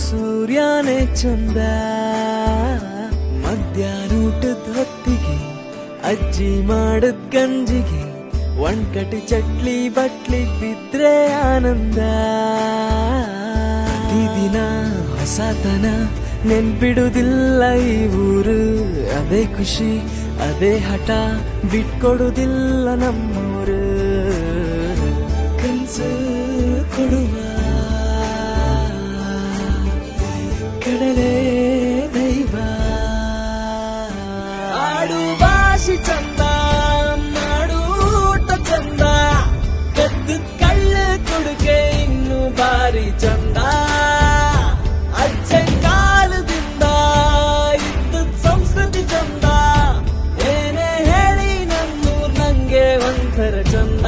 ಸೂರ್ಯನೇ ಚಂದ. ಮಧ್ಯಾಹ್ನೂಟದ ಹೊತ್ತಿಗೆ ಅಜ್ಜಿ ಮಾಡದ್ ಗಂಜಿಗೆ ಒಂಡ್ಕಟಿ ಚಟ್ಲಿ ಬಟ್ಲಿಗ್ ಬಿದ್ರೆ ಆನಂದ. ಪ್ರತಿದಿನ ಹೊಸತನ ನೆನ್ಪಿಡುದಿಲ್ಲ ಈ ಊರು. ಅದೇ ಖುಷಿ ಅದೇ ಹಠ ಬಿಟ್ಕೊಡುದಿಲ್ಲ ನಮ್ಮೂರು. ಕನ್ಸು ಕೊಡುವ ಕಡಲೇ ದೈವ. ಆಡು ಭಾಷೆ ಚಂದ ಮಾಡು ಊಟ ಚಂದ. ಕದ್ದು ಕಳ್ಳ ಕೊಡುಗೆ ಇನ್ನು ಭಾರಿ ಚಂದ. ಅಜ್ಜ ಕಾಲದಿಂದ ಇದ್ದ ಸಂಸ್ಕೃತಿ ಚಂದ. ಏನೇ ಹೇಳಿ ನನ್ನೂರ್ ನಂಗೆ ಒಂಥರ ಚಂದ.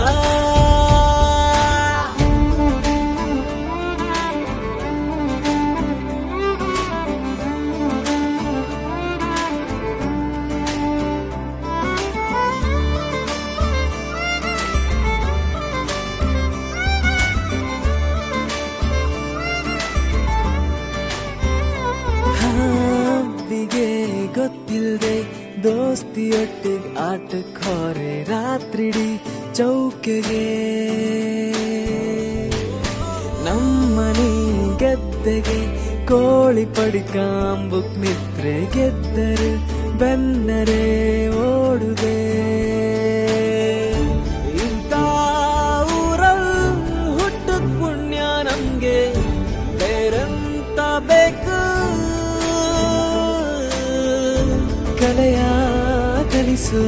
ಗೊತ್ತಿಲ್ದೆ ದೋಸ್ತಿಯೊಟ್ಟಿಗೆ ಆಟಕ್ಕೆ ಹೊರೆ ರಾತ್ರಿಡಿ ಚೌಕೆಗೆ. ನಮ್ಮನೆ ಗೆದ್ದೆಗೆ ಕೋಳಿ ಪಡಿಕಾಂಬುಕ್ ನಿದ್ರೆ ಗೆದ್ದರೆ ಬೆನ್ನರೆ ಓಡುದೆ. ಇಂಥ ಊರಲ್ಲಿ ಹುಟ್ಟದ್ ಪುಣ್ಯ ನಮ್ಗೆ ಬೇರೆಂತ ಬೇಕು. ಕಲೆಯ ಕಲಿಸು